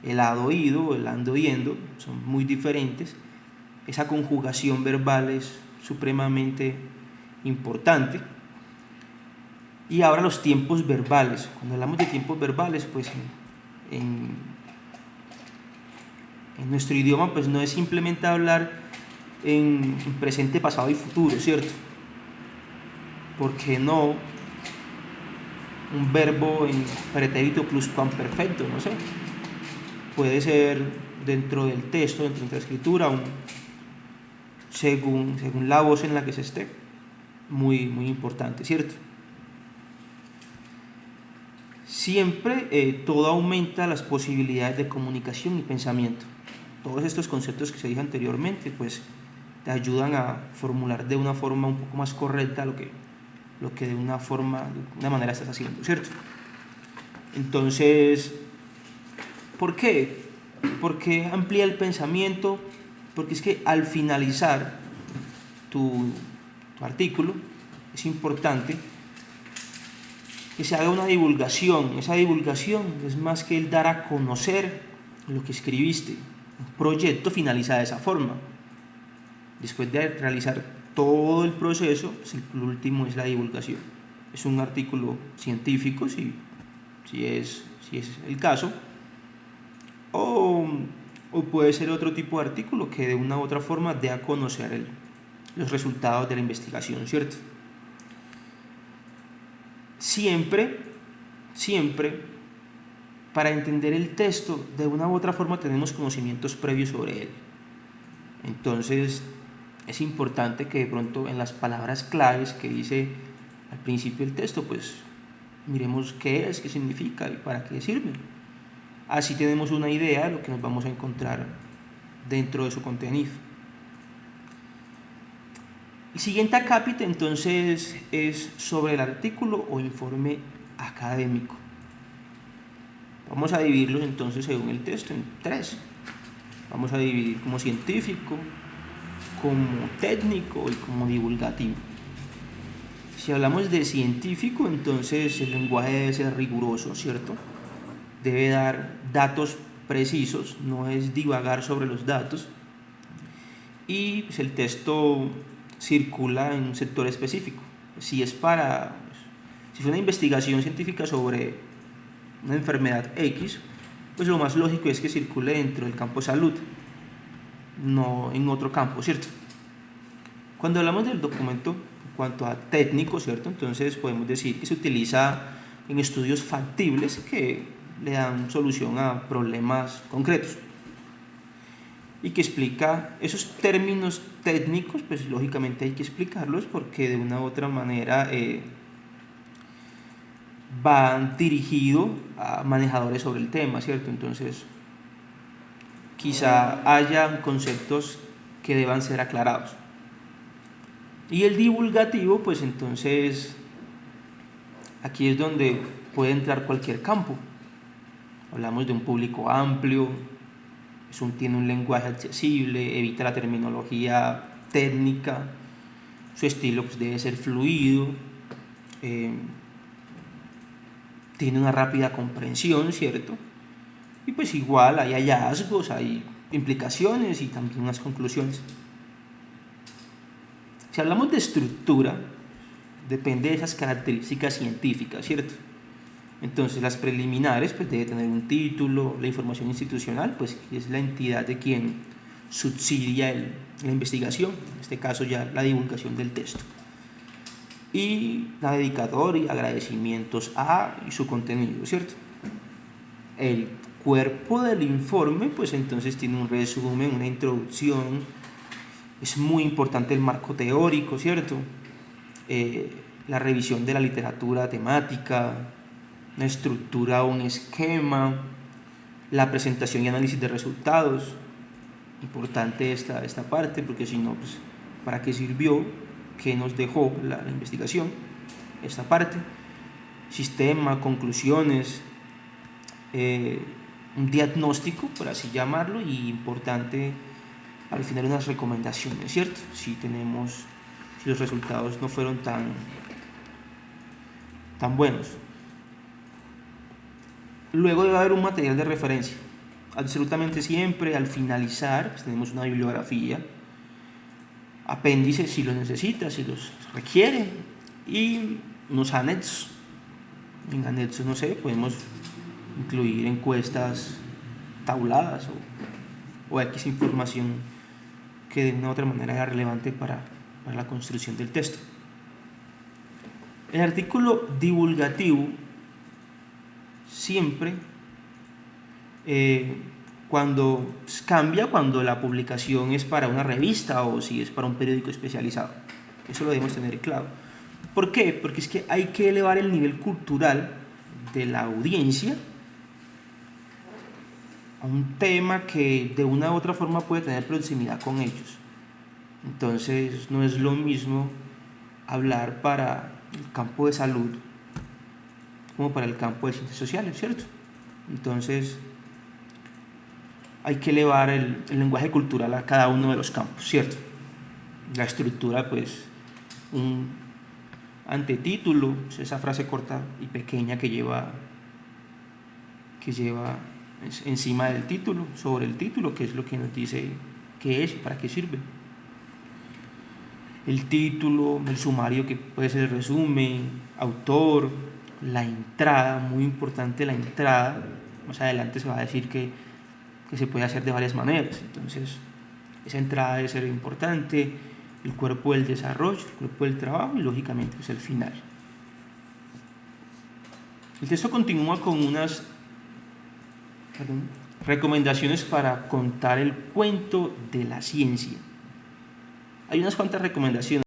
el hado ido, el ando yendo, son muy diferentes. Esa conjugación verbal es supremamente importante. Y ahora los tiempos verbales. Cuando hablamos de tiempos verbales, pues en nuestro idioma pues no es simplemente hablar en presente, pasado y futuro, ¿cierto? ¿Por qué no un verbo en pretérito pluscuamperfecto? No sé. Puede ser dentro del texto, dentro de la escritura, según la voz en la que se esté. Muy, muy importante, ¿cierto? Siempre todo aumenta las posibilidades de comunicación y pensamiento. Todos estos conceptos que se dije anteriormente, pues te ayudan a formular de una forma un poco más correcta lo que de una manera estás haciendo, ¿cierto? Entonces, ¿por qué? Porque amplía el pensamiento, porque es que al finalizar tu artículo es importante que se haga una divulgación. Esa divulgación es más que el dar a conocer lo que escribiste. Un proyecto finaliza de esa forma. Después de realizar todo el proceso, el último es la divulgación. Es un artículo científico, si es el caso, o puede ser otro tipo de artículo que de una u otra forma dé a conocer los resultados de la investigación, ¿cierto? Siempre, para entender el texto, de una u otra forma tenemos conocimientos previos sobre él. Entonces, es importante que de pronto en las palabras claves que dice al principio del texto, pues miremos qué es, qué significa y para qué sirve. Así tenemos una idea de lo que nos vamos a encontrar dentro de su contenido. El siguiente acápite entonces es sobre el artículo o informe académico. Vamos a dividirlos entonces según el texto en 3. Vamos a dividir como científico, como técnico y como divulgativo. Si hablamos de científico, entonces el lenguaje debe ser riguroso, ¿cierto? Debe dar datos precisos, no es divagar sobre los datos. Y pues, el texto circula en un sector específico. Si fue una investigación científica sobre una enfermedad X, pues lo más lógico es que circule dentro del campo salud, no en otro campo, ¿cierto? Cuando hablamos del documento en cuanto a técnico, ¿cierto? Entonces podemos decir que se utiliza en estudios factibles que le dan solución a problemas concretos y que explica esos términos técnicos, pues lógicamente hay que explicarlos porque de una u otra manera van dirigidos a manejadores sobre el tema, ¿cierto? Entonces quizá haya conceptos que deban ser aclarados. Y el divulgativo, pues entonces aquí es donde puede entrar cualquier campo. Hablamos de un público amplio, tiene un lenguaje accesible, evita la terminología técnica, su estilo pues debe ser fluido, tiene una rápida comprensión, ¿cierto? Y pues igual hay hallazgos, hay implicaciones y también unas conclusiones. Si hablamos de estructura, depende de esas características científicas, ¿cierto? Entonces las preliminares pues debe tener un título, la información institucional pues es la entidad de quien subsidia la investigación, en este caso ya la divulgación del texto, y la dedicatoria, agradecimientos y su contenido, ¿cierto? El cuerpo del informe pues entonces tiene un resumen, una introducción, es muy importante el marco teórico, ¿cierto? La revisión de la literatura temática, una estructura o un esquema, la presentación y análisis de resultados. Importante esta parte, porque si no, pues, ¿para qué sirvió? ¿Qué nos dejó la investigación? Esta parte, sistema, conclusiones, un diagnóstico, por así llamarlo, y importante al final unas recomendaciones, ¿cierto? Si los resultados no fueron tan buenos. Luego debe haber un material de referencia. absolutamente siempre al finalizar pues, tenemos una bibliografía, apéndices si los necesita, si los requiere, y unos anexos. En anexos, no sé, podemos incluir encuestas tabuladas o X información que de una u otra manera era relevante para la construcción del texto. El artículo divulgativo siempre cuando cambia cuando la publicación es para una revista o si es para un periódico especializado. Eso lo debemos tener claro. ¿Por qué? Porque es que hay que elevar el nivel cultural de la audiencia a un tema que de una u otra forma puede tener proximidad con ellos. Entonces no es lo mismo hablar para el campo de salud como para el campo de ciencias sociales, ¿cierto? Entonces hay que elevar el lenguaje cultural a cada uno de los campos, ¿cierto? La estructura, pues, un antetítulo, esa frase corta y pequeña que lleva encima del título, sobre el título, que es lo que nos dice qué es y para qué sirve. El título, el sumario que puede ser el resumen, autor, la entrada, muy importante la entrada. Más adelante se va a decir que se puede hacer de varias maneras, entonces esa entrada debe ser importante, el cuerpo del desarrollo, el cuerpo del trabajo y lógicamente pues el final. El texto continúa con unas recomendaciones para contar el cuento de la ciencia. Hay unas cuantas recomendaciones.